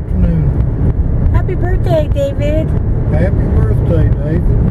afternoon. Happy birthday, David. Happy birthday, David.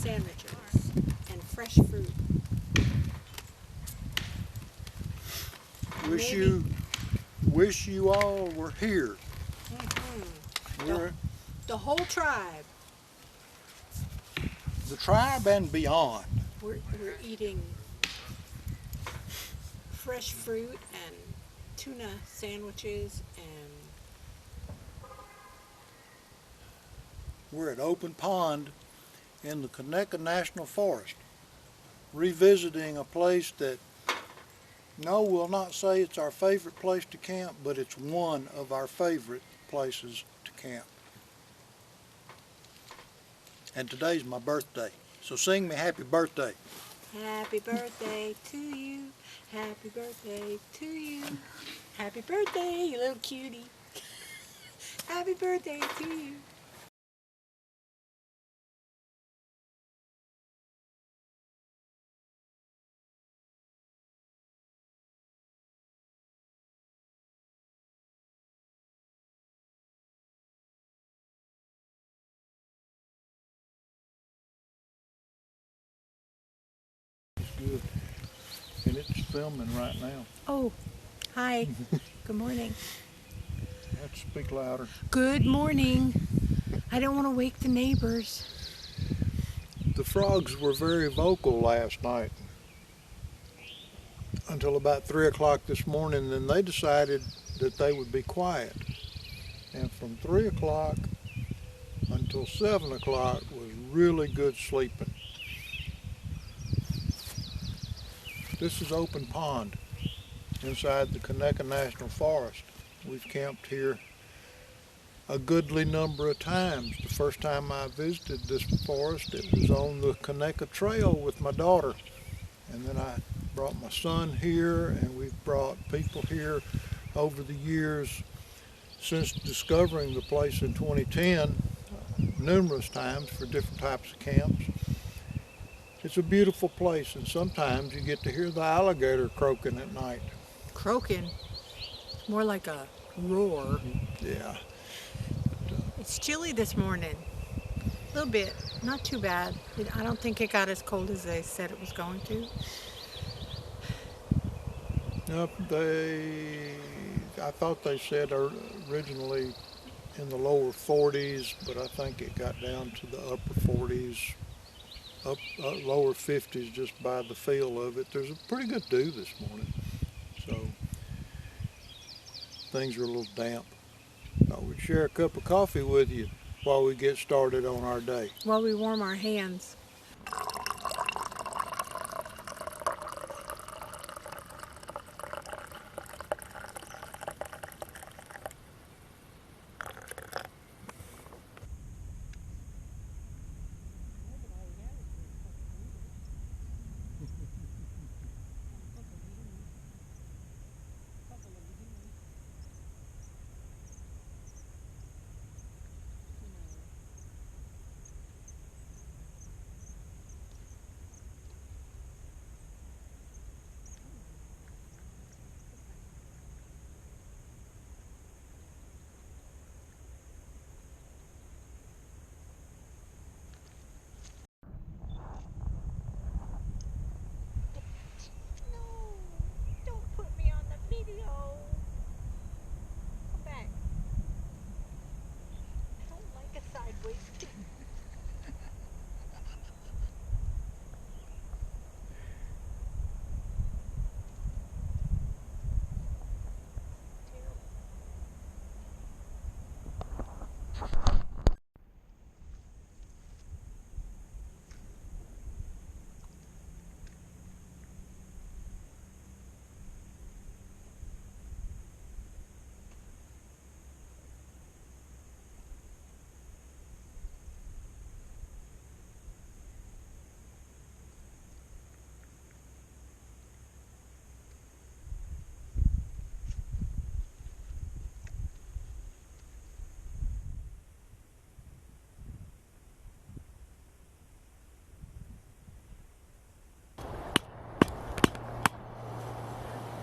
Sandwiches and fresh fruit. Wish you all were here. The whole tribe. The tribe and beyond. We're eating fresh fruit and tuna sandwiches, and we're at Open Pond in the Conecuh National Forest, revisiting a place that, no, we'll not say it's our favorite place to camp, but it's one of our favorite places to camp. And today's my birthday, so sing me happy birthday. Happy birthday to you, happy birthday to you, happy birthday, you little cutie. Happy birthday to you. Good. And it's filming right now. Oh, hi. Good morning. You have to speak louder. Good morning. I don't want to wake the neighbors. The frogs were very vocal last night until about 3 o'clock this morning. Then they decided that they would be quiet. And from 3 o'clock until 7 o'clock was really good sleeping. This is Open Pond inside the Conecuh National Forest. We've camped here a goodly number of times. The first time I visited this forest, it was on the Conecuh Trail with my daughter. And then I brought my son here, and we've brought people here over the years since discovering the place in 2010, numerous times for different types of camps. It's a beautiful place, and sometimes you get to hear the alligator croaking at night. Croaking? It's more like a roar. Yeah. It's chilly this morning. A little bit. Not too bad. I don't think it got as cold as they said it was going to. Nope, I thought they said originally in the lower 40s, but I think it got down to the upper 40s. Lower 50s just by the feel of it. There's a pretty good dew this morning, so things are a little damp. I would share a cup of coffee with you while we get started on our day. While we warm our hands.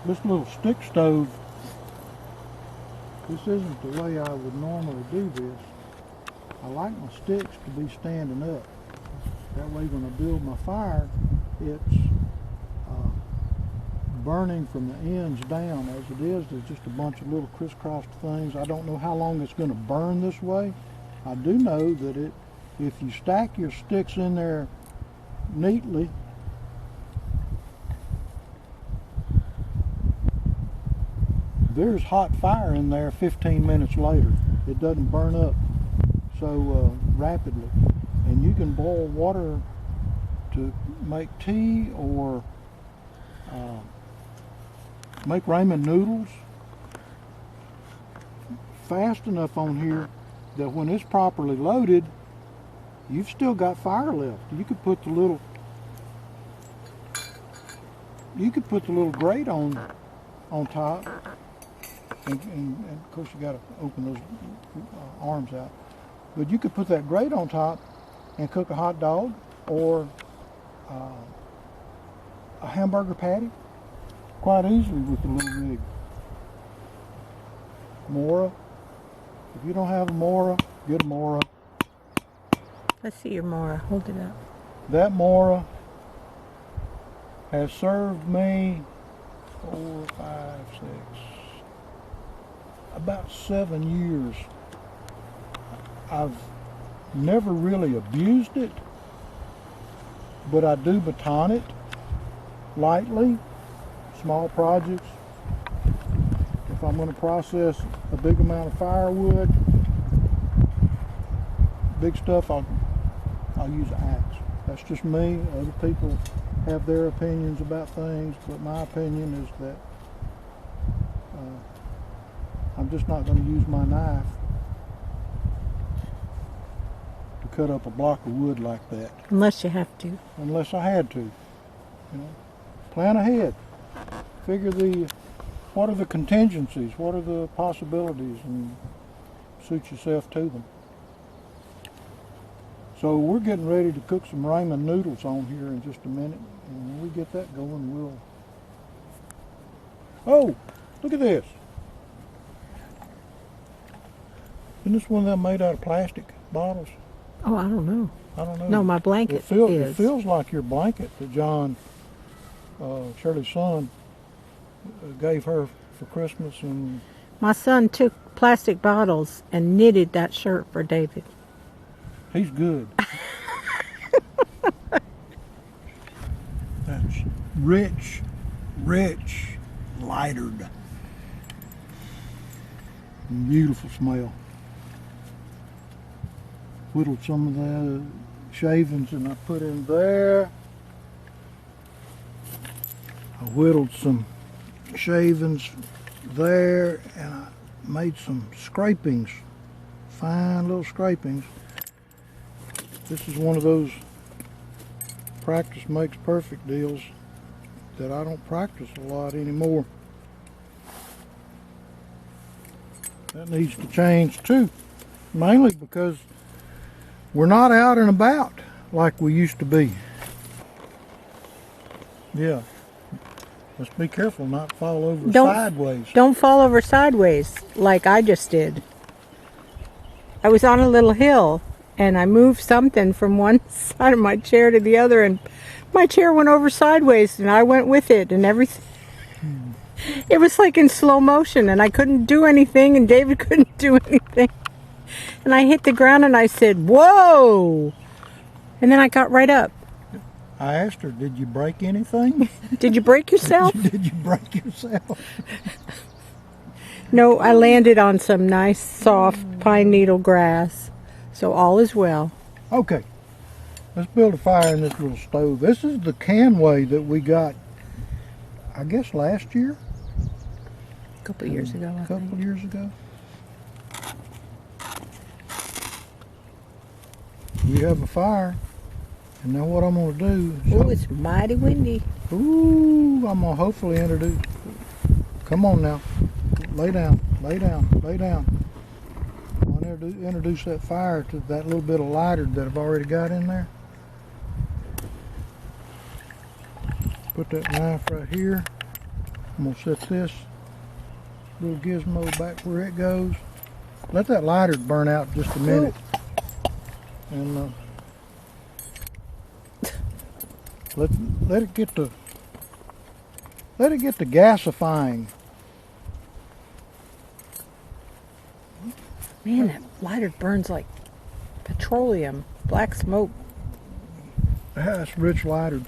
This little stick stove, this isn't the way I would normally do this. I like my sticks to be standing up. That way when I build my fire, it's burning from the ends down. As it is, there's just a bunch of little crisscrossed things. I don't know how long it's going to burn this way. I do know that if you stack your sticks in there neatly, there's hot fire in there 15 minutes later. It doesn't burn up so rapidly. And you can boil water to make tea or make ramen noodles fast enough on here that when it's properly loaded, you've still got fire left. You could put the little grate on top, and of course you got to open those arms out. But you could put that grate on top and cook a hot dog or a hamburger patty quite easily with the little rig. Mora. If you don't have a Mora, get a Mora. Let's see your Mora. Hold it up. That Mora has served me 4, 5, 6, about 7 years. I've never really abused it, but I do baton it lightly, small projects. If I'm going to process a big amount of firewood, big stuff, I'll use an axe. That's just me. Other people have their opinions about things, but my opinion is that I'm just not going to use my knife to cut up a block of wood like that. Unless you have to. Unless I had to. You know, plan ahead. Figure what are the contingencies, what are the possibilities, and suit yourself to them. So we're getting ready to cook some ramen noodles on here in just a minute, and when we get that going, we'll... Oh, look at this. Isn't this one of them made out of plastic bottles? Oh, I don't know. I don't know. No, my blanket It is. feels like your blanket that John, Shirley's son, gave her for Christmas. And My son took plastic bottles and knitted that shirt for David. he's good. That's rich, lightered. Beautiful smell. Whittled some of the shavings and I put in there. I whittled some shavings there and I made some scrapings, fine little scrapings. This is one of those practice makes perfect deals that I don't practice a lot anymore. That needs to change too, mainly because we're not out and about like we used to be. Yeah. Let's be careful not to fall over sideways. Don't fall over sideways like I just did. I was on a little hill and I moved something from one side of my chair to the other and my chair went over sideways and I went with it and everything. It was like in slow motion and I couldn't do anything and David couldn't do anything. And I hit the ground and I said, "Whoa!" And then I got right up. I asked her, did you break anything? Did you break yourself? Did you break yourself? No, I landed on some nice soft pine needle grass. So all is well. Okay, let's build a fire in this little stove. This is the canway that we got, I guess, last year? A couple of years ago, I think. Years ago. We have a fire. And now what I'm going to do is... Oh, it's mighty windy. Ooh, I'm going to hopefully introduce... Come on now. Lay down, lay down, lay down. I'm going to introduce that fire to that little bit of lighter that I've already got in there. Put that knife right here. I'm gonna set this little gizmo back where it goes. Let that lighter burn out just a minute. And let it get to gasifying. Man, that lighter burns like petroleum, black smoke. Yeah, it's rich lighter.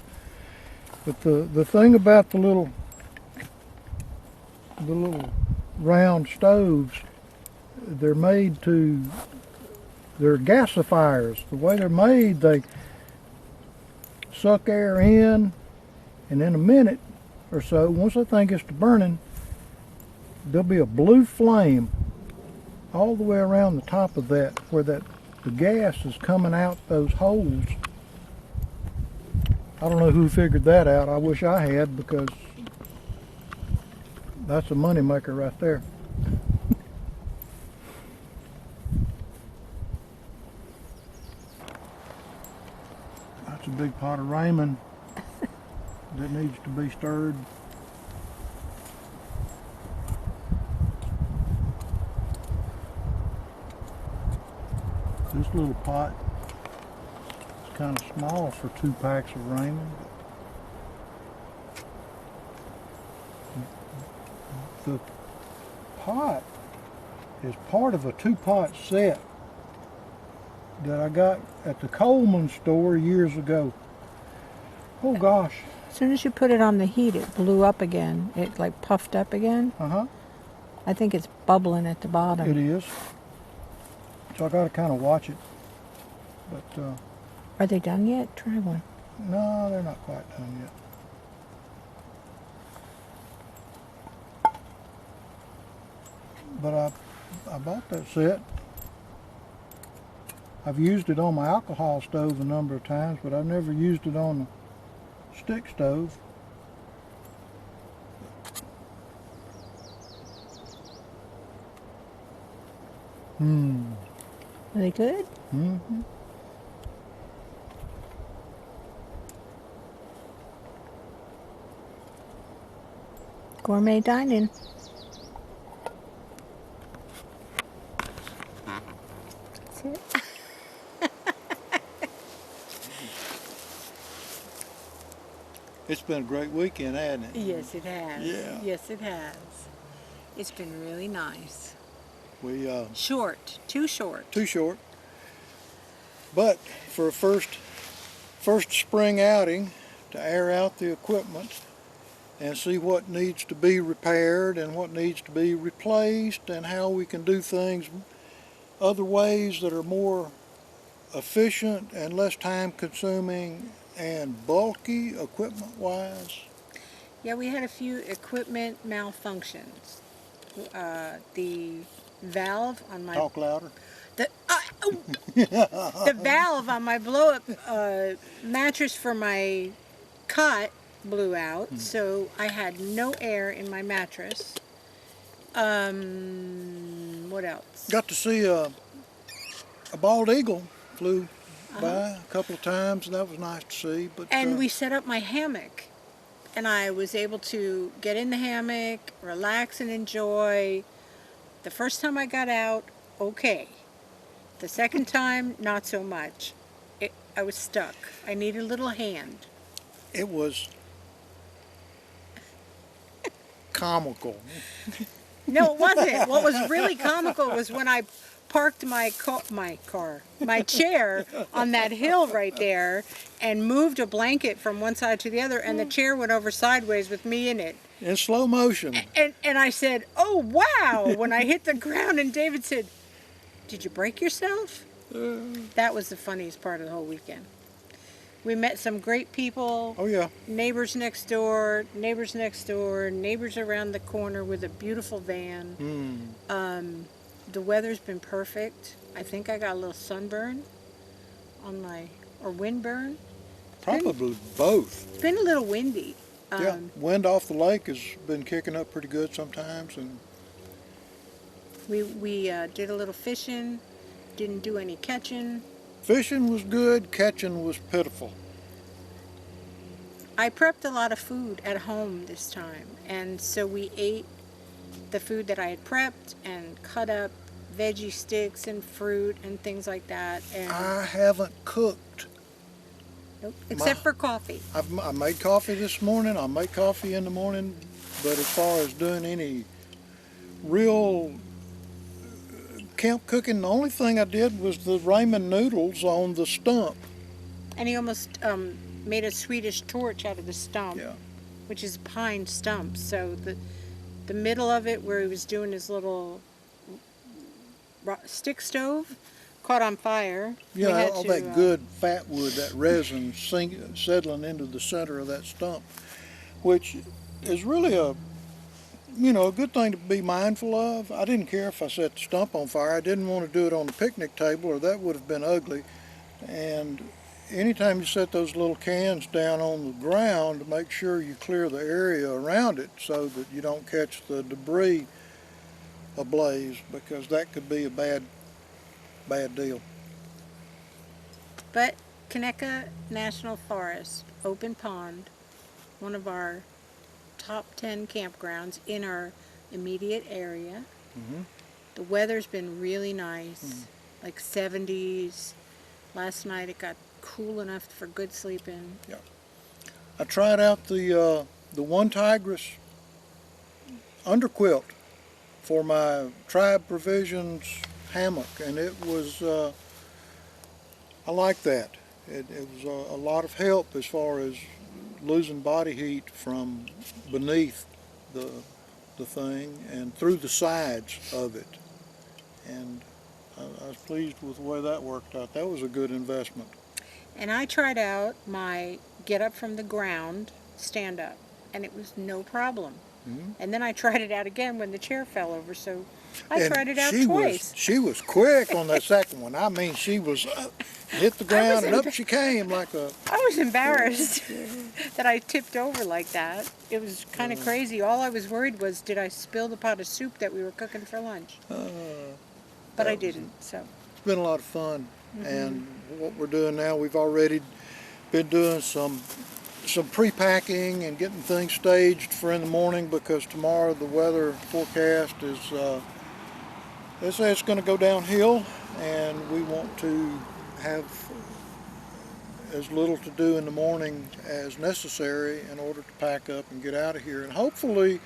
But the thing about the little round stoves, they're gasifiers. The way they're made, they suck air in, and in a minute or so, once that thing gets to burning, there'll be a blue flame all the way around the top of that, where the gas is coming out those holes. I don't know who figured that out. I wish I had, because that's a money maker right there. That's a big pot of ramen that needs to be stirred. This little pot is kind of small for 2 packs of ramen. The pot is part of a 2-pot set that I got at the Coleman store years ago. Oh gosh. As soon as you put it on the heat, it blew up again. It like puffed up again. I think it's bubbling at the bottom. It is. So I got to kind of watch it. But Are they done yet? Try one. no, they're not quite done yet. But I bought that set. I've used it on my alcohol stove a number of times, but I've never used it on a stick stove. Are they good? Mm-hmm. Gourmet dining. That's it. It's been a great weekend, hasn't it? Yes, it has. Yeah. Yes, it has. It's been really nice. We Short. Too short. too short, but for a first spring outing, to air out the equipment and see what needs to be repaired and what needs to be replaced, and how we can do things other ways that are more efficient and less time consuming and bulky equipment wise. Yeah, we had a few equipment malfunctions. The valve on my Talk louder. the valve on my blow-up mattress for my cot blew out, so I had no air in my mattress. What else? Got to see a bald eagle flew by a couple of times, and that was nice to see. But And we set up my hammock, and I was able to get in the hammock, relax and enjoy. The first time I got out, okay. The second time, not so much. I was stuck. I needed a little hand. it was comical. No, it wasn't. What was really comical was when I parked my chair on that hill right there and moved a blanket from one side to the other, and the chair went over sideways with me in it. In slow motion. And I said, "Oh, wow," when I hit the ground, and David said, "Did you break yourself?" That was the funniest part of the whole weekend. We met some great people. Oh yeah. Neighbors next door, neighbors around the corner with a beautiful van. The weather's been perfect. I think I got a little sunburn or windburn. Probably both. It's been a little windy. Yeah, wind off the lake has been kicking up pretty good sometimes, and we did a little fishing. Didn't do any catching. fishing was good. Catching was pitiful. I prepped a lot of food at home this time, and so we ate the food that I had prepped and cut up veggie sticks and fruit and things like that. And I haven't cooked. nope, except for coffee. I made coffee this morning. I make coffee in the morning, but as far as doing any real camp cooking, the only thing I did was the ramen noodles on the stump. And he almost made a Swedish torch out of the stump, Yeah. which is a pine stump. So the middle of it, where he was doing his little stick stove, caught on fire. Yeah, We had all to, that good fat wood, that resin settling into the center of that stump, which is really a good thing to be mindful of. I didn't care if I set the stump on fire. I didn't want to do it on the picnic table, or that would have been ugly. And anytime you set those little cans down on the ground, make sure you clear the area around it so that you don't catch the debris ablaze, because that could be a bad deal. But Conecuh National Forest, open pond, one of our top 10 campgrounds in our immediate area. Mm-hmm. The weather's been really nice, like 70s. Last night it got cool enough for good sleeping. Yeah. I tried out the one tigress underquilt for my Tribe Provisions hammock, and it was I like that. It was a lot of help as far as losing body heat from beneath the thing and through the sides of it, and I was pleased with the way that worked out. That was a good investment. And I tried out my get up from the ground stand up, and it was no problem. Mm-hmm. And then I tried it out again when the chair fell over, so I And tried it out she twice. She was quick on that second one. I mean, she was hit the ground and up she came like a. I was embarrassed that I tipped over like that. It was kind of crazy. All I was worried was, did I spill the pot of soup that we were cooking for lunch? But I didn't, so. It's been a lot of fun. And what we're doing now, we've already been doing some pre-packing and getting things staged for in the morning, because tomorrow the weather forecast is they say it's going to go downhill, and we want to have as little to do in the morning as necessary in order to pack up and get out of here. And hopefully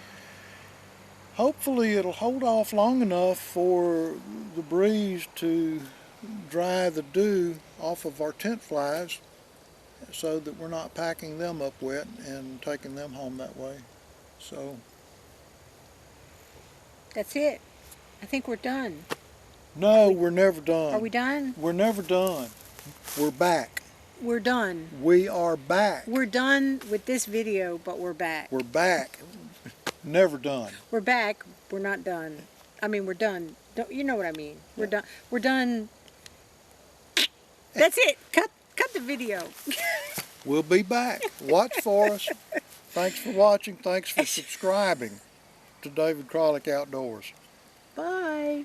it'll hold off long enough for the breeze to dry the dew off of our tent flies, so that we're not packing them up wet and taking them home that way. So That's it. I think we're done. no, we're never done. Are we done? We're never done. We're back. We're done. We are back. We're done with this video, but we're back. We're back. Never done. We're back. We're not done. I mean, we're done. You know what I mean. We're done. We're done. That's it. Cut the video. We'll be back. Watch for us. Thanks for watching. Thanks for subscribing to David Kralik Outdoors. Bye.